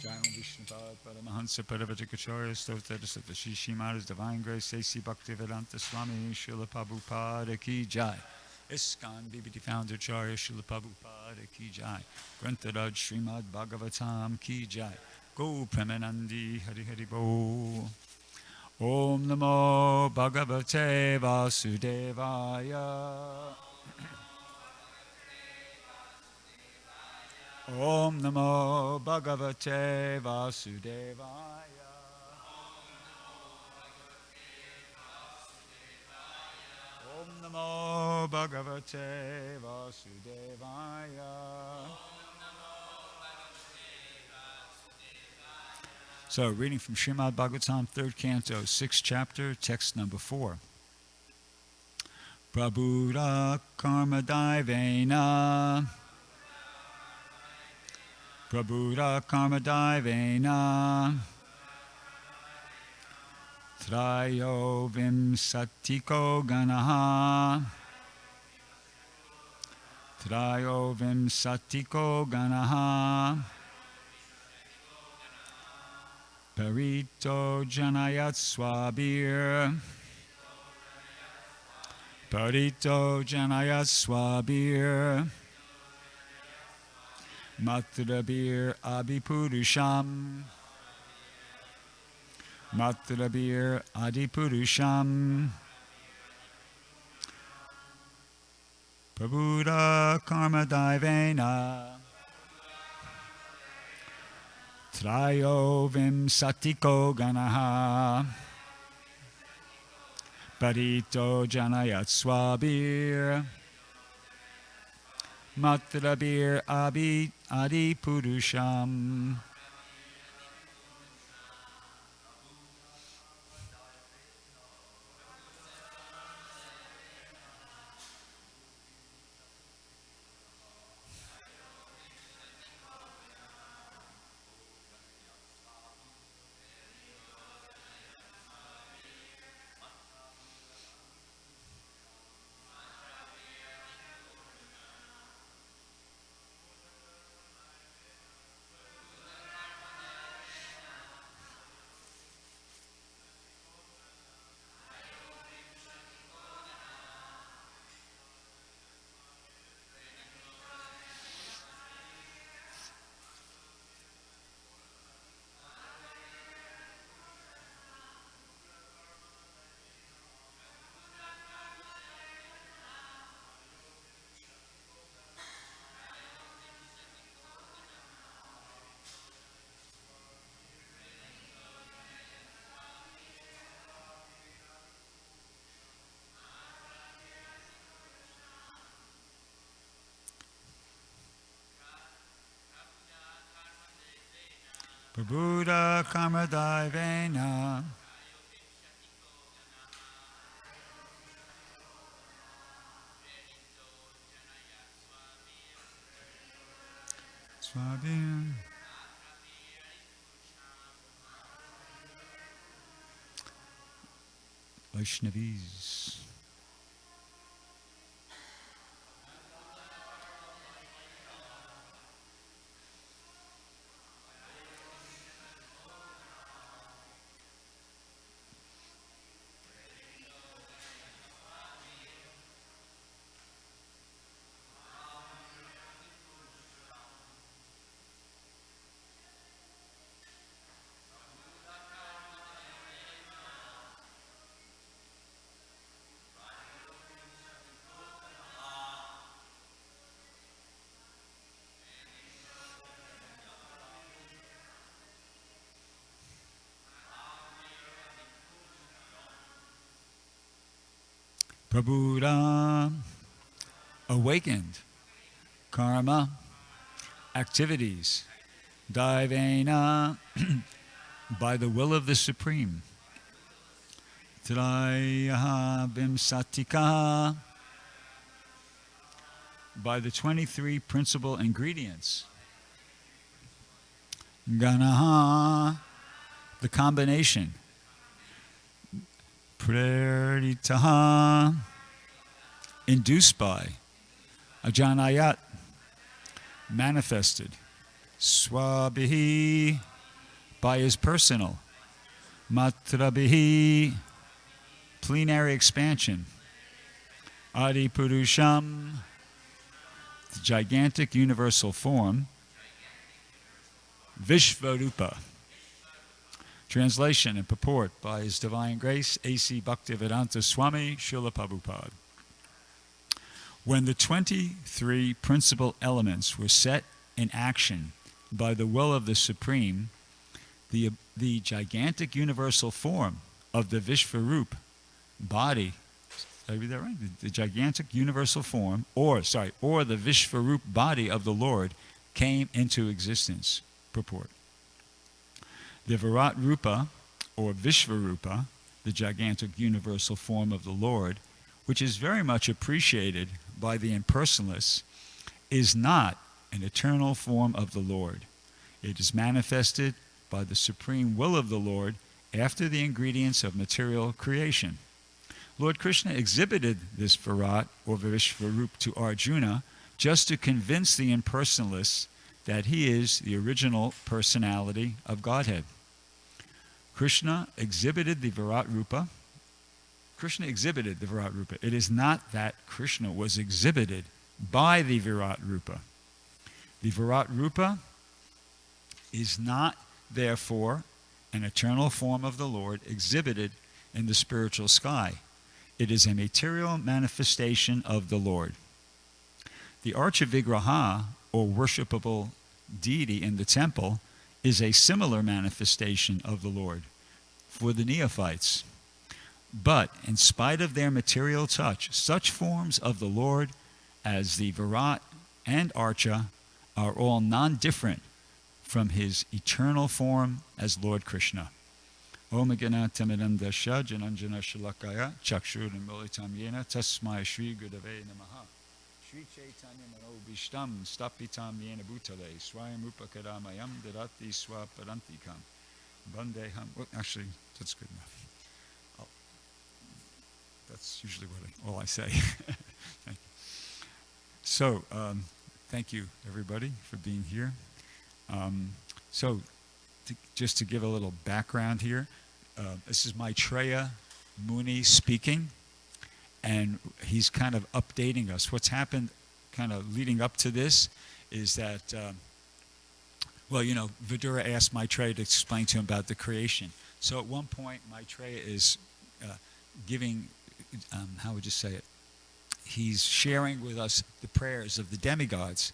Jai Vishnupad Paramahansa Paravajakacharya Stotara Satvashishi Maharaj Divine Grace A.C. Bhaktivedanta Swami Srila Prabhupada Ki Jai. ISKCON BBT Founder Acharya Srila Prabhupada Ki Jai. Grantaraj Srimad Bhagavatam Ki Jai. Go Premanandi Hari Hari Bo. Om Namo Bhagavate Vasudevaya. Om Namo Bhagavate Vasudevaya. Om Namo Bhagavate Vasudevaya. So, reading from Srimad Bhagavatam, 3rd Canto, 6th chapter, text number 4. Prabhuda Karma Daivena. Prabhuda Karma Daivena. Trayo Vimsatiko Ganaha. Trayo Vimsatiko Ganaha. Parito Janayat Swabir. Parito Janayat Swabir. Matrabir Abipurusham. Matrabir Adipurusham. Prabhuda Karma Daivena. Trayo Vimsatiko Ganaha. Parito Janayat Swabir. Matrabir Adipurusham. Prabhuda Karma Daivena. Swabir. Vaishnavis. Prabhuda awakened karma activities Daivena by the will of the Supreme. Trayaha Vimsatika by the 23 principal ingredients. Ganaha, the combination. Preritaha, induced by. Ajanayat, manifested. Swabhihi, by his personal. Matrabhihi, plenary expansion. Adi Purusham, the gigantic universal form. Vishvarupa. Translation and purport by His Divine Grace, A.C. Bhaktivedanta Swami Srila Prabhupada. When the 23 principal elements were set in action by the will of the Supreme, the gigantic universal form of the Vishvarup body, did I read that right? The gigantic universal form, or the Vishvarup body of the Lord came into existence. Purport. The Virat Rupa, or Vishvarupa, the gigantic universal form of the Lord, which is very much appreciated by the impersonalists, is not an eternal form of the Lord. It is manifested by the supreme will of the Lord after the ingredients of material creation. Lord Krishna exhibited this Virat, or Vishvarup, to Arjuna just to convince the impersonalists that he is the original personality of Godhead. Krishna exhibited the Virat Rupa. It is not that Krishna was exhibited by the Virat Rupa. The Virat Rupa is not, therefore, an eternal form of the Lord exhibited in the spiritual sky. It is a material manifestation of the Lord. The Archa-Vigraha, or worshipable deity in the temple, is a similar manifestation of the Lord for the neophytes. But in spite of their material touch, such forms of the Lord as the Virat and Archa are all non-different from his eternal form as Lord Krishna. Om Gana Tamidam Dasha Jananjana Shalakaya Chakshurun Militam Yena Tasmai Shri Gudave Namaha Shri Chaitanya Manobishtam Stapitam Yena Bhutale Swayam Upakaramayam Dadati Swaparantikam Bandeham. Well, actually, that's good enough. That's usually all I say. Thank you. So, thank you, everybody, for being here. Just to give a little background here, this is Maitreya Muni speaking, and he's kind of updating us. What's happened kind of leading up to this is that, Vidura asked Maitreya to explain to him about the creation. So at one point, Maitreya is giving, how would you say it? He's sharing with us the prayers of the demigods.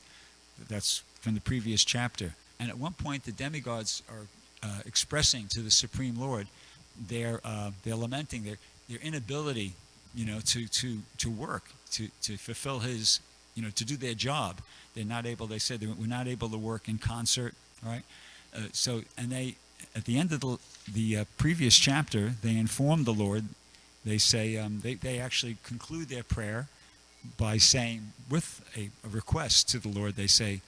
That's from the previous chapter. And at one point, the demigods are expressing to the Supreme Lord they're lamenting their inability, to work, to fulfill his, to do their job. They're not able. They said we're not able to work in concert, right? They at the end of the previous chapter, they informed the Lord. They say they actually conclude their prayer by saying, with a request to the Lord, they say,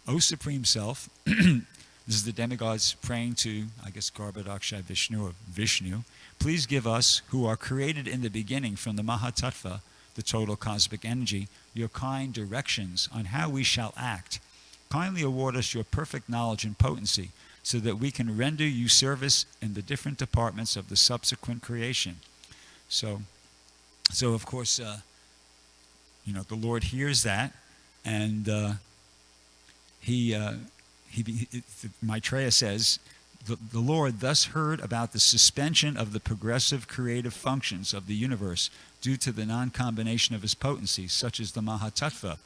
"O Supreme Self," this is the demigods praying to, I guess, Garbhodaksha Vishnu or Vishnu, "please give us, who are created in the beginning from the Mahatattva, the total cosmic energy, your kind directions on how we shall act. Kindly award us your perfect knowledge and potency, so that we can render you service in the different departments of the subsequent creation." So of course, the Lord hears that, and Maitreya says, the Lord thus heard about the suspension of the progressive creative functions of the universe due to the non-combination of his potency, such as the Mahatattva.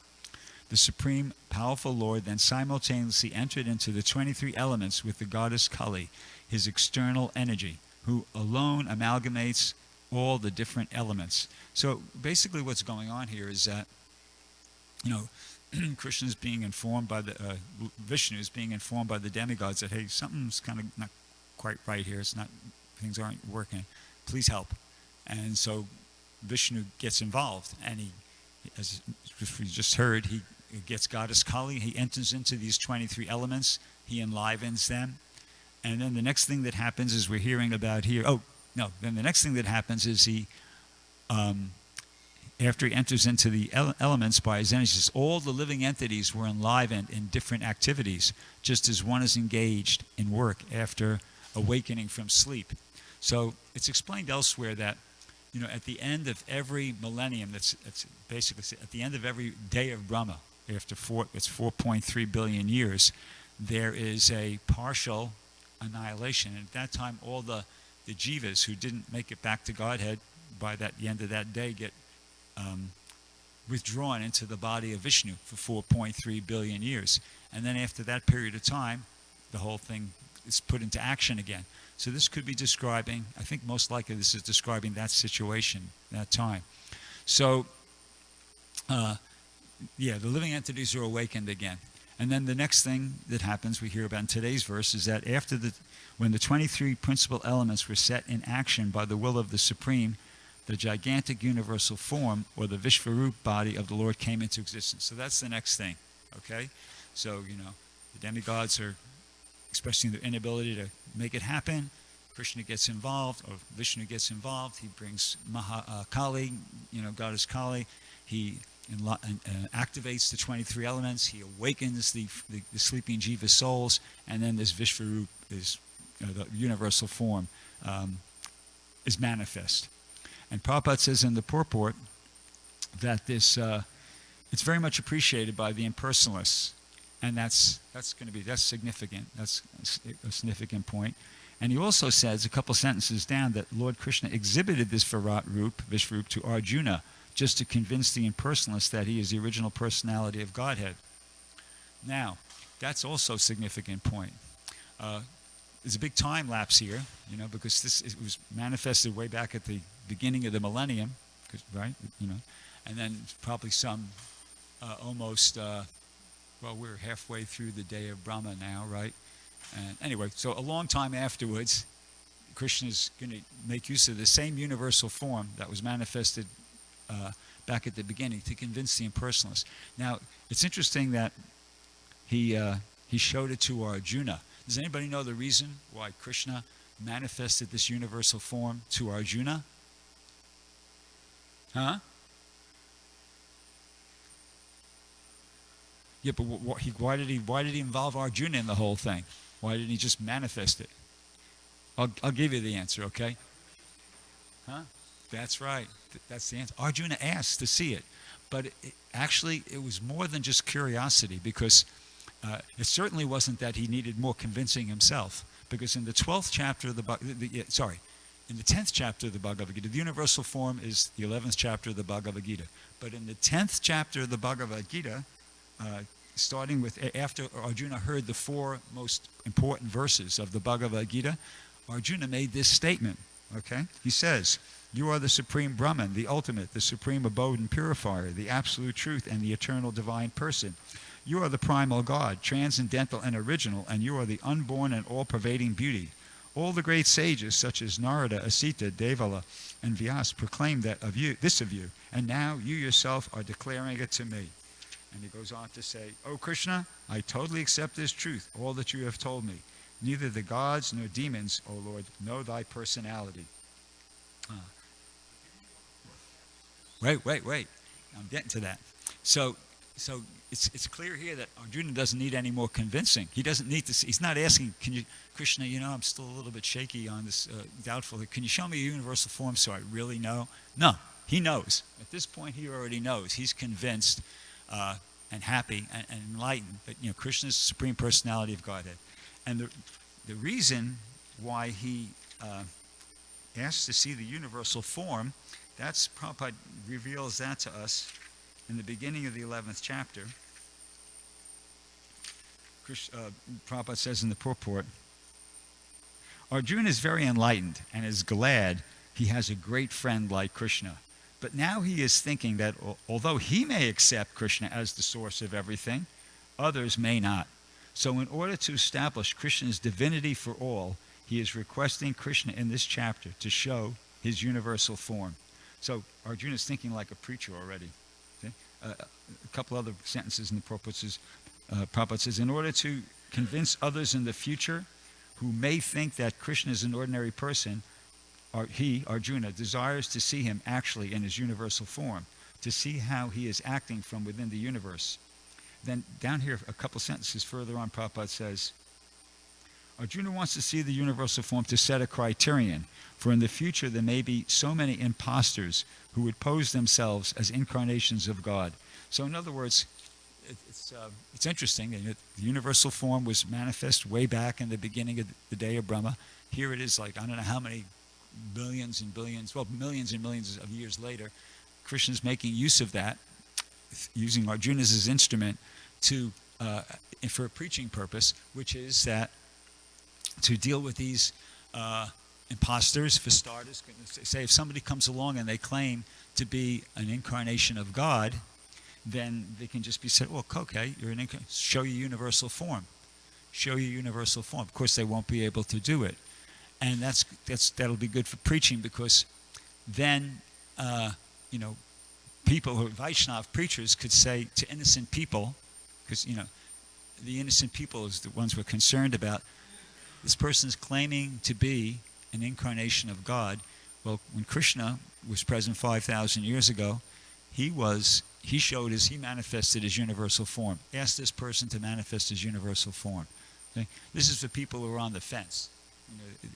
The Supreme Powerful Lord then simultaneously entered into the 23 elements with the goddess Kali, his external energy, who alone amalgamates all the different elements. So basically what's going on here is that, Krishna is being informed by Vishnu is being informed by the demigods that, hey, something's kind of not quite right here. Things aren't working. Please help. And so Vishnu gets involved, and he, as we just heard, he gets goddess Kali. He enters into these 23 elements. He enlivens them. And then the next thing that happens is we're hearing about here. Then the next thing that happens is after he enters into the elements by his energies, all the living entities were enlivened in different activities, just as one is engaged in work after awakening from sleep. So it's explained elsewhere that, at the end of every millennium, that's basically at the end of every day of Brahma, after it's 4.3 billion years, there is a partial annihilation. And at that time, all the jivas who didn't make it back to Godhead by the end of that day get withdrawn into the body of Vishnu for 4.3 billion years. And then after that period of time, the whole thing is put into action again. So this could be describing, I think most likely this is describing that situation, that time. So, the living entities are awakened again. And then the next thing that happens, we hear about in today's verse, is that when the 23 principal elements were set in action by the will of the Supreme, the gigantic universal form, or the Vishvarup body of the Lord, came into existence. So that's the next thing, okay? So, the demigods are expressing their inability to make it happen. Krishna gets involved, or Vishnu gets involved. He brings Kali, goddess Kali. He activates the 23 elements. He awakens the sleeping jiva souls, and then this Vishvarup, the universal form, is manifest. And Prabhupada says in the purport that this it's very much appreciated by the impersonalists, and that's significant. That's a significant point. And he also says a couple sentences down that Lord Krishna exhibited this Vishvarup to Arjuna, just to convince the impersonalists that he is the original personality of Godhead. Now, that's also a significant point. There's a big time lapse here, because it was manifested way back at the beginning of the millennium, right? And then probably some almost, we're halfway through the day of Brahma now, right? And anyway, so a long time afterwards, Krishna is going to make use of the same universal form that was manifested back at the beginning to convince the impersonalists. Now, it's interesting that he showed it to Arjuna. Does anybody know the reason why Krishna manifested this universal form to Arjuna? Huh? Yeah, but why did he involve Arjuna in the whole thing? Why didn't he just manifest it? I'll give you the answer, okay? Huh? That's right. That's the answer. Arjuna asked to see it. But it was more than just curiosity, because it certainly wasn't that he needed more convincing himself. Because in the 12th chapter of in the 10th chapter of the Bhagavad Gita, the universal form is the 11th chapter of the Bhagavad Gita. But in the 10th chapter of the Bhagavad Gita, starting with after Arjuna heard the 4 most important verses of the Bhagavad Gita, Arjuna made this statement, okay? He says, "You are the supreme Brahman, the ultimate, the supreme abode and purifier, the absolute truth and the eternal divine person. You are the primal God, transcendental and original, and you are the unborn and all-pervading beauty. All the great sages, such as Narada, Asita, Devala, and Vyas, proclaim this of you, and now you yourself are declaring it to me." And he goes on to say, "O Krishna, I totally accept this truth, all that you have told me. Neither the gods nor demons, O Lord, know thy personality." Wait. I'm getting to that. So it's clear here that Arjuna doesn't need any more convincing. He doesn't need to see. He's not asking, Krishna, I'm still a little bit shaky on this, doubtful. Can you show me a universal form so I really know? No, he knows. At this point, he already knows. He's convinced and happy and enlightened that, Krishna is the supreme personality of Godhead. And the reason why he asked to see the universal form, that's Prabhupada reveals that to us in the beginning of the 11th chapter. Prabhupada says in the purport, "Arjuna is very enlightened and is glad he has a great friend like Krishna. But now he is thinking that although he may accept Krishna as the source of everything, others may not. So in order to establish Krishna's divinity for all, he is requesting Krishna in this chapter to show his universal form." So Arjuna is thinking like a preacher already. Okay? A couple other sentences in the Prabhupada says, "In order to convince others in the future who may think that Krishna is an ordinary person, he, Arjuna, desires to see him actually in his universal form. to see how he is acting from within the universe. Then down here, a couple sentences further on, Prabhupada says, Arjuna wants to see the universal form to set a criterion, for in the future there may be so many impostors who would pose themselves as incarnations of God. So in other words, it's interesting. The universal form was manifest way back in the beginning of the day of Brahma. Here it is, like, I don't know how many billions and billions, well, millions and millions of years later, Krishna's making use of that, using Arjuna as his instrument to for a preaching purpose, which is that to deal with these imposters, for starters. Say if somebody comes along and they claim to be an incarnation of God, then they can just be said, well, okay, you're show your universal form. Show your universal form. Of course, they won't be able to do it. And that'll be good for preaching, because then, people who are Vaishnava preachers could say to innocent people, because, the innocent people is the ones we're concerned about. This person is claiming to be an incarnation of God. Well, when Krishna was present 5,000 years ago, he manifested his universal form. Ask this person to manifest his universal form. Okay? This is for people who are on the fence.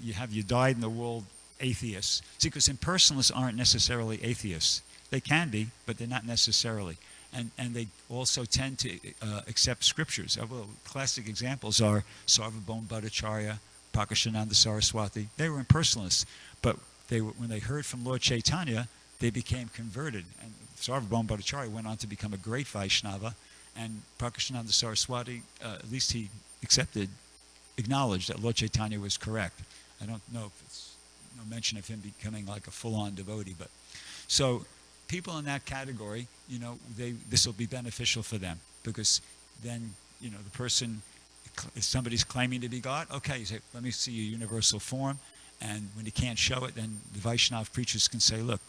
You have your dyed-in-the-wool atheists. See, because impersonalists aren't necessarily atheists. They can be, but they're not necessarily. And they also tend to accept scriptures. Classic examples are Sarvabhauma Bhattacharya, Prakashananda Saraswati. They were impersonalists, but when they heard from Lord Chaitanya, they became converted. And Sarvabhauma Bhattacharya went on to become a great Vaishnava, and Prakashananda Saraswati, at least he acknowledged that Lord Chaitanya was correct. I don't know if it's no mention of him becoming like a full-on devotee, but so people in that category, this will be beneficial for them, because then, the person, if somebody's claiming to be God, okay, you say, let me see your universal form, and when you can't show it, then the Vaishnava preachers can say, look,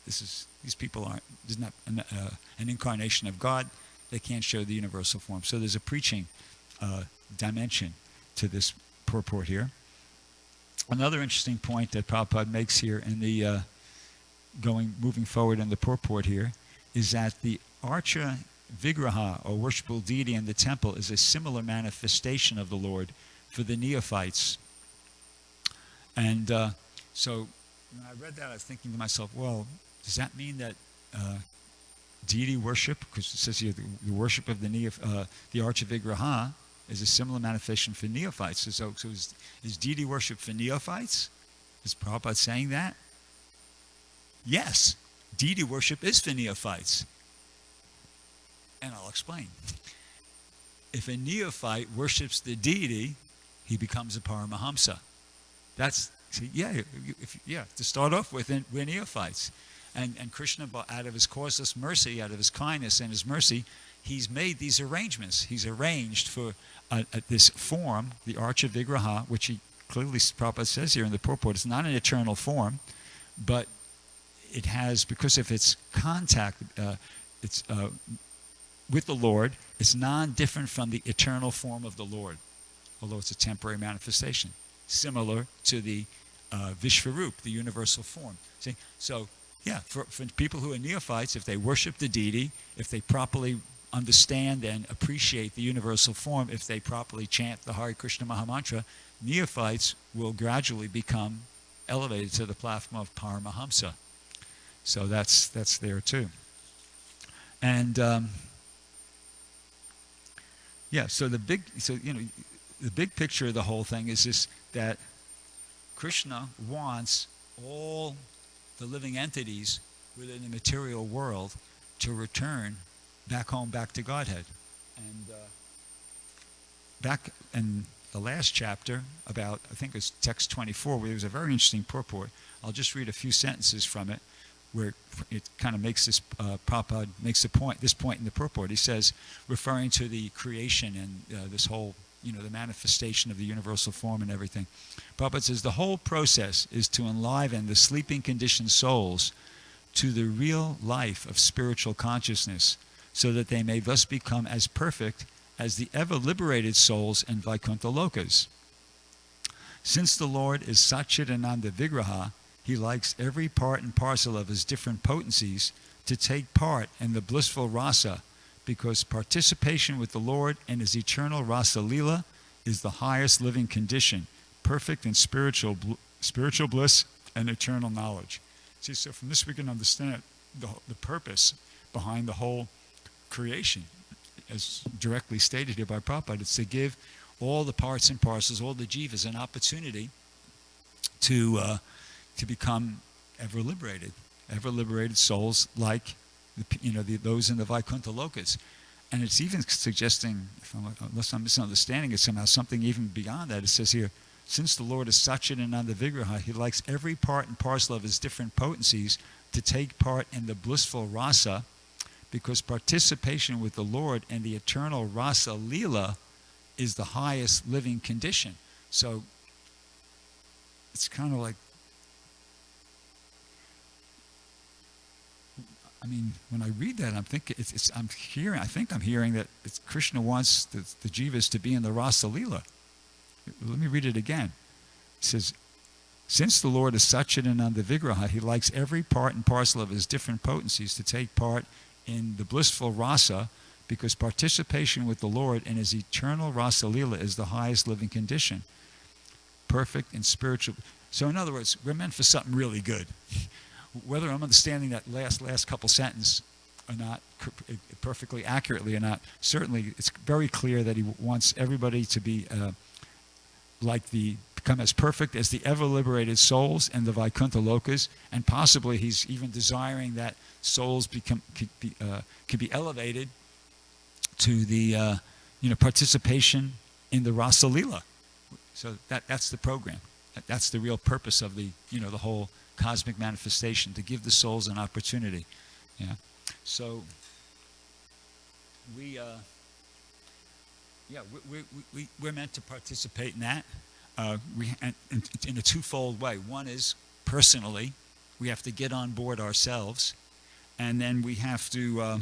these people there's not an incarnation of God, they can't show the universal form. So there's a preaching dimension to this purport here. Another interesting point that Prabhupada makes here in the moving forward in the purport here is that the Archa Vigraha, or worshipful deity in the temple, is a similar manifestation of the Lord for the neophytes. And so when I read that, I was thinking to myself, well, does that mean that deity worship, because it says here the worship of the Archa Vigraha is a similar manifestation for neophytes. So is deity worship for neophytes? Is Prabhupada saying that? Yes, deity worship is for neophytes. And I'll explain. If a neophyte worships the deity, he becomes a Paramahamsa. To start off with, we're neophytes. And Krishna, out of his causeless mercy, out of his kindness and his mercy, he's made these arrangements. He's arranged for this form, the Archa Vigraha, which he clearly, Prabhupada says here in the purport, it's not an eternal form, but it has, because of its contact, with the Lord, it's non-different from the eternal form of the Lord, although it's a temporary manifestation, similar to the Vishvarup, the universal form. See, so yeah, for people who are neophytes, if they worship the deity, if they properly understand and appreciate the universal form, if they properly chant the Hare Krishna Mahamantra, neophytes will gradually become elevated to the platform of Paramahamsa. So that's there too. And so the big picture of the whole thing is this, that Krishna wants all the living entities within the material world to return back home, back to Godhead. And back in the last chapter, about, I think it's text 24, where there was a very interesting purport. I'll just read a few sentences from it, where it kind of makes this, Prabhupada makes this point in the purport. He says, referring to the creation and this whole, the manifestation of the universal form and everything. Prabhupada says, the whole process is to enliven the sleeping conditioned souls to the real life of spiritual consciousness, so that they may thus become as perfect as the ever-liberated souls in Vaikuntha Lokas. Since the Lord is Satchidananda Vigraha, he likes every part and parcel of his different potencies to take part in the blissful rasa, because participation with the Lord and his eternal rasa lila is the highest living condition, perfect in spiritual bliss and eternal knowledge. See, so from this we can understand the purpose behind the whole creation, as directly stated here by Prabhupada. It's to give all the parts and parcels, all the jivas, an opportunity to become ever liberated souls, like those in the Vaikuntha lokas. And it's even suggesting, unless I'm misunderstanding it somehow, something even beyond that. It says here, since the Lord is Satchidananda Vigraha, he likes every part and parcel of his different potencies to take part in the blissful rasa, because participation with the Lord and the eternal rasa lila is the highest living condition. So it's kind of like, I mean, when I read that, I'm thinking, I'm hearing that Krishna wants the jivas to be in the rasa lila. Let me read it again. It says, since the Lord is Satchidananda Vigraha, he likes every part and parcel of his different potencies to take part in the blissful rasa, because participation with the Lord and his eternal rasa lila is the highest living condition, perfect and spiritual. So in other words, we're meant for something really good. Whether I'm understanding that last couple sentences or not perfectly accurately or not, certainly it's very clear that he wants everybody to be become as perfect as the ever-liberated souls and the Vaikuntha lokas, and possibly he's even desiring that souls could be elevated to the participation in the rasa lila. So that's the program. That's the real purpose of the whole cosmic manifestation, to give the souls an opportunity. Yeah. So we're meant to participate in that. In a twofold way. One is personally, we have to get on board ourselves, and then we have to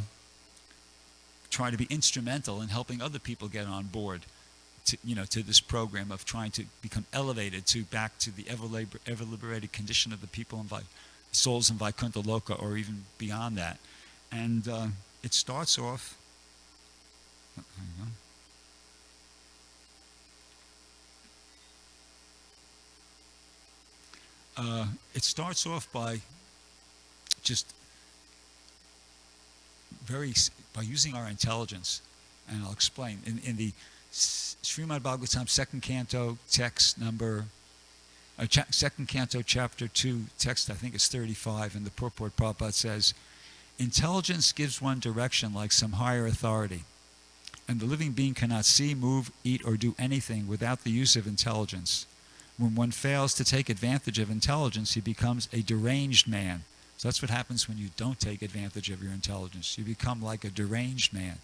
try to be instrumental in helping other people get on board to this program of trying to become elevated back to the ever liberated condition of the people and souls in Vaikuntha Loka, or even beyond that. And it starts off. Hang on. It starts off by just by using our intelligence, and I'll explain. In the Srimad Bhagavatam, second canto, text number, second canto, chapter 2, text I think it's 35, and the purport Prabhupada says, intelligence gives one direction like some higher authority, and the living being cannot see, move, eat, or do anything without the use of intelligence. When one fails to take advantage of intelligence, he becomes a deranged man. So that's what happens when you don't take advantage of your intelligence. You become like a deranged man.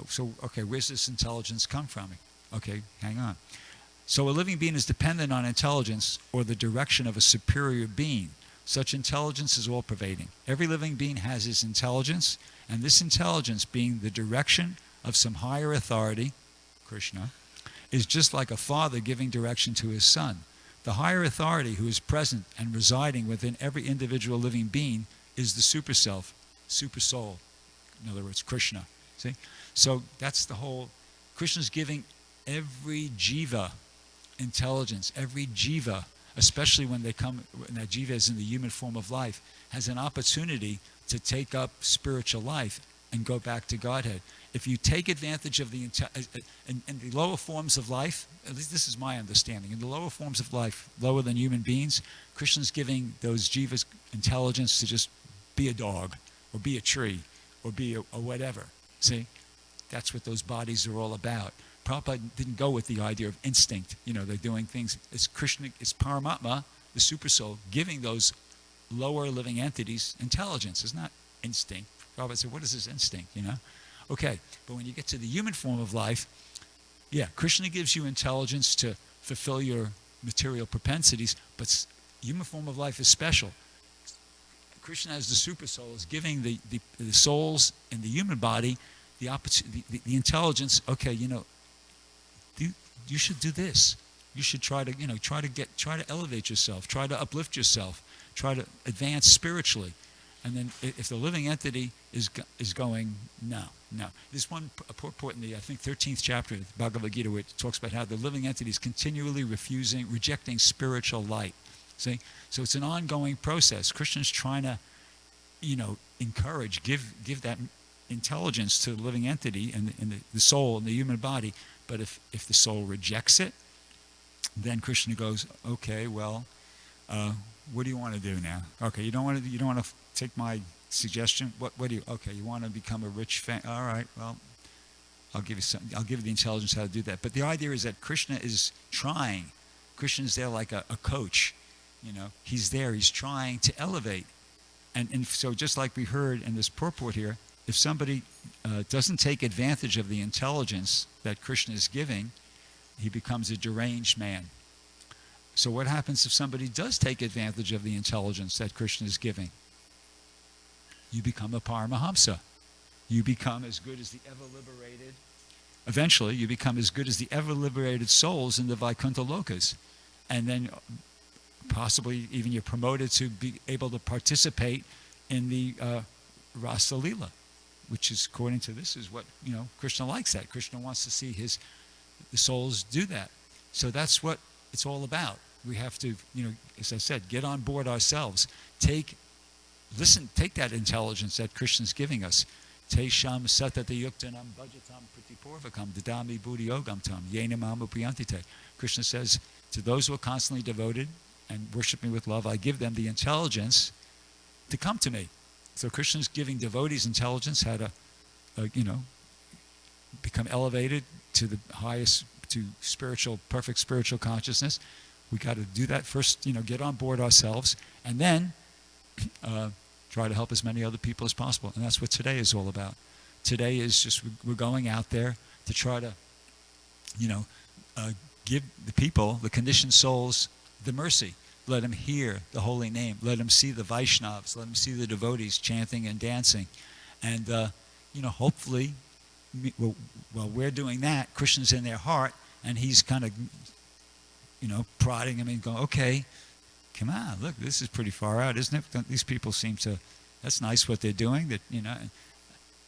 So, okay, where's this intelligence come from? Okay, hang on. So a living being is dependent on intelligence or the direction of a superior being. Such intelligence is all-pervading. Every living being has his intelligence, and this intelligence, being the direction of some higher authority, Krishna, is just like a father giving direction to his son. The higher authority who is present and residing within every individual living being is the super self, super soul. In other words, Krishna. See? So that's the whole. Krishna's giving every jiva intelligence, every jiva, especially when that jiva is in the human form of life, has an opportunity to take up spiritual life and go back to Godhead. If you take advantage of in the lower forms of life, at least this is my understanding, in the lower forms of life, lower than human beings, Krishna's giving those jivas intelligence to just be a dog, or be a tree, or be a whatever. See? That's what those bodies are all about. Prabhupada didn't go with the idea of instinct. They're doing things. It's Krishna, it's Paramatma, the super soul, giving those lower living entities intelligence. It's not instinct. Prabhupada said, what is this instinct, Okay, but when you get to the human form of life, yeah, Krishna gives you intelligence to fulfill your material propensities, but human form of life is special. Krishna, as the super soul, is giving the souls in the human body the intelligence. Okay, you should do this. You should try to elevate yourself, try to uplift yourself, try to advance spiritually. And then if the living entity is going, no. There's one purport in the, I think, 13th chapter of the Bhagavad Gita where it talks about how the living entity is continually rejecting spiritual light. See? So it's an ongoing process. Krishna's trying to, encourage, give that intelligence to the living entity and the soul and the human body. But if the soul rejects it, then Krishna goes, okay, well, what do you want to do now? Okay, you don't want to take my suggestion. What do you? Okay, you want to become a rich fan? All right, well, I'll give you the intelligence how to do that. But the idea is that Krishna is trying. Krishna is there like a coach. He's there. He's trying to elevate. And so just like we heard in this purport here, if somebody doesn't take advantage of the intelligence that Krishna is giving, he becomes a deranged man. So what happens if somebody does take advantage of the intelligence that Krishna is giving? You become a Paramahamsa. You become as good as the ever-liberated. Eventually, you become as good as the ever-liberated souls in the Vaikuntha Lokas. And then possibly even you're promoted to be able to participate in the Rasa Leela, which is, according to this, is what, Krishna likes that. Krishna wants to see the souls do that. So that's what it's all about. We have to, as I said, get on board ourselves. Take that intelligence that Krishna's giving us. Te sham satata yuktanam bhajatam pratipurvakam dadami buddhi yogam tam yenamam upayantite. Krishna says, to those who are constantly devoted and worship me with love, I give them the intelligence to come to me. So Krishna's giving devotees intelligence how to, become elevated to the highest, to perfect spiritual consciousness. We got to do that first, get on board ourselves, and then try to help as many other people as possible. And that's what today is all about. Today is just, we're going out there to try to, give the people, the conditioned souls, the mercy. Let them hear the holy name. Let them see the Vaishnavas. Let them see the devotees chanting and dancing. And, hopefully, while we're doing that, Krishna's in their heart, and he's kind of, prodding them and going, okay, come on, look, this is pretty far out, isn't it? These people seem to, that's nice what they're doing. That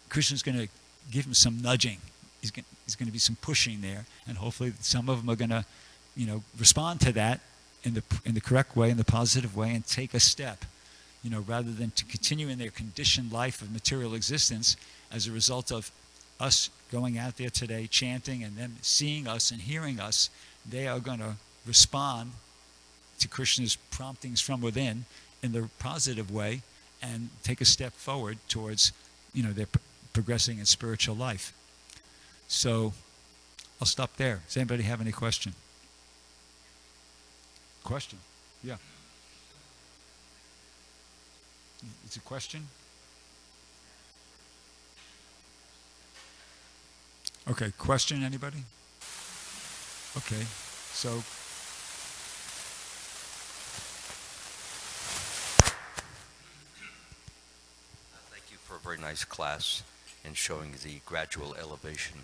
Krishna's going to give them some nudging. He's going to be some pushing there, and hopefully some of them are going to, respond to that in the correct way, in the positive way, and take a step, rather than to continue in their conditioned life of material existence as a result of us going out there today chanting and them seeing us and hearing us. They are going to respond to Krishna's promptings from within in the positive way and take a step forward towards, their progressing in spiritual life. So I'll stop there. Does anybody have any question? Question? Yeah. It's a question? Okay, question, anybody? Okay, so thank you for a very nice class in showing the gradual elevation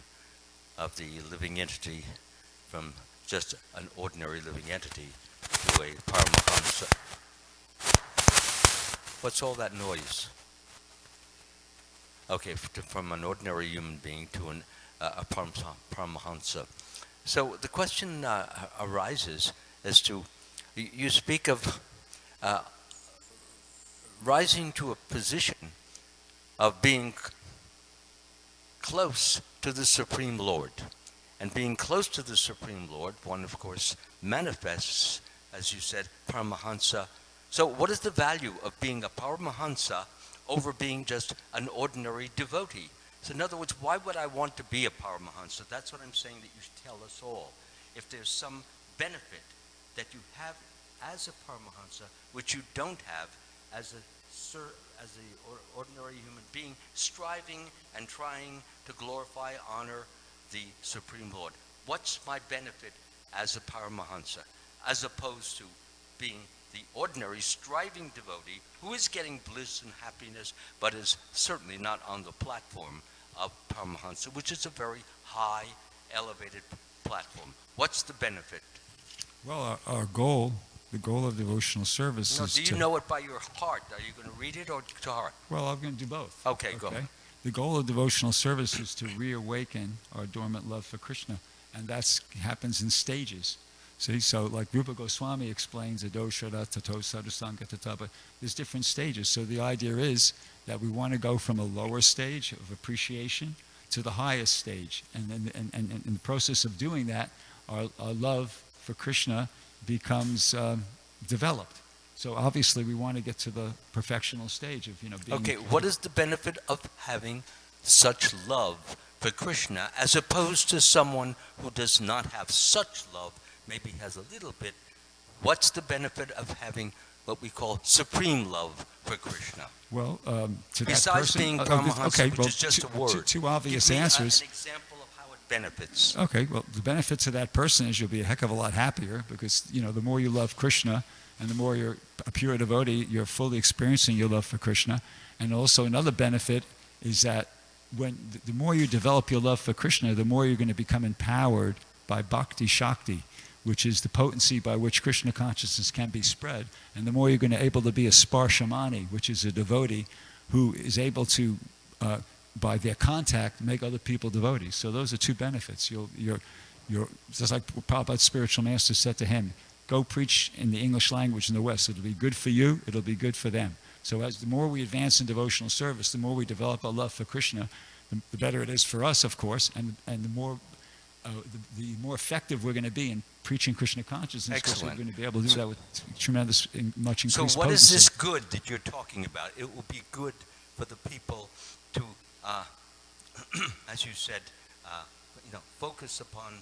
of the living entity from just an ordinary living entity to a Paramahamsa. What's all that noise? Okay, from an ordinary human being to a Paramahamsa. So the question arises as to, you speak of rising to a position of being close to the Supreme Lord. And being close to the Supreme Lord, one of course manifests, as you said, Paramahansa. So what is the value of being a Paramahansa over being just an ordinary devotee? So in other words, why would I want to be a Paramahansa? That's what I'm saying that you should tell us all. If there's some benefit that you have as a Paramahansa, which you don't have as an ordinary human being, striving and trying to glorify, honor the Supreme Lord. What's my benefit as a Paramahansa, as opposed to being the ordinary striving devotee who is getting bliss and happiness, but is certainly not on the platform of Paramahansa, which is a very high, elevated platform. What's the benefit? Well, our goal the goal of devotional service No, is do to... you know it by your heart? Are you going to read it or to heart? Well, I'm going to do both. Okay, go. The goal of devotional service is to reawaken our dormant love for Krishna, and that happens in stages. See, so like Rupa Goswami explains, adoshara tato sadhusanga, but there's different stages. So the idea is that we want to go from a lower stage of appreciation to the highest stage, and in the process of doing that, our love for Krishna becomes developed. So obviously we want to get to the perfectional stage of, being... Okay, what is the benefit of having such love for Krishna as opposed to someone who does not have such love, maybe has a little bit? What's the benefit of having what we call supreme love for Krishna? Well, to Besides that person... being Paramahansa, which is just a word. Two obvious Give me answers. an example of how it benefits. Okay, well, the benefit to that person is you'll be a heck of a lot happier because, the more you love Krishna and the more you're a pure devotee, you're fully experiencing your love for Krishna. And also another benefit is that the more you develop your love for Krishna, the more you're going to become empowered by Bhakti Shakti, which is the potency by which Krishna consciousness can be spread. And the more you're going to be able to be a Sparshamani, which is a devotee who is able to, by their contact, make other people devotees. So those are two benefits. You're just like Prabhupada's spiritual master said to him, go preach in the English language in the West. It'll be good for you, it'll be good for them. So the more we advance in devotional service, the more we develop our love for Krishna, the better it is for us, of course, and the more effective we're going to be in preaching Krishna consciousness. Excellent. We're going to be able to do that with much increased potency. So what is this good that you're talking about? It will be good for the people to, as you said, focus upon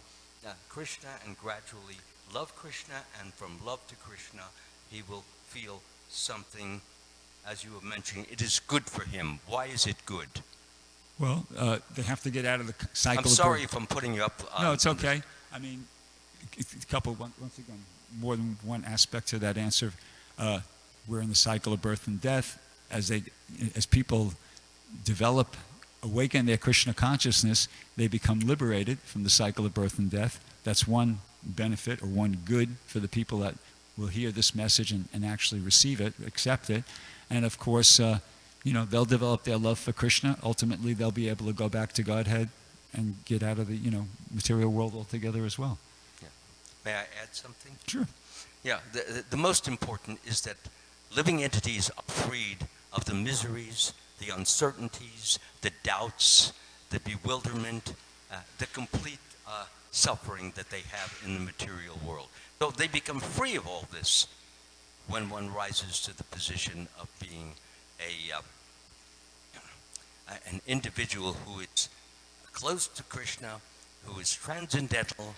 Krishna and gradually love Krishna, and from love to Krishna, he will feel something, as you were mentioning, it is good for him. Why is it good? Well, they have to get out of the cycle. I'm sorry if I'm putting you up. No, it's okay. I mean, once again, more than one aspect to that answer. We're in the cycle of birth and death. As people awaken their Krishna consciousness, they become liberated from the cycle of birth and death. That's one benefit or one good for the people that will hear this message and actually receive it, accept it. And of course, they'll develop their love for Krishna. Ultimately, they'll be able to go back to Godhead and get out of the, material world altogether as well. Yeah. May I add something? Sure. Yeah, the most important is that living entities are freed of the miseries, the uncertainties, the doubts, the bewilderment, the complete suffering that they have in the material world. So they become free of all this when one rises to the position of being an individual who is close to Krishna, who is transcendental,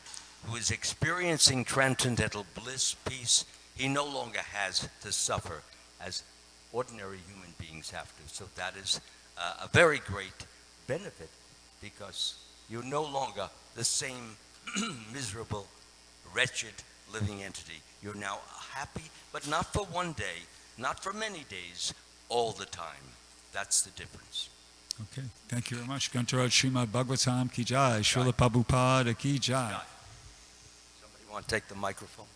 who is experiencing transcendental bliss, peace. He no longer has to suffer as ordinary human beings have to. So that is a very great benefit, because you're no longer the same miserable, wretched living entity. You're now happy, but not for one day, not for many days, all the time. That's the difference. Okay, thank you very much. Gantaraj Srimad Bhagavatam ki jai, Srila Prabhupada ki jai. Somebody want to take the microphone?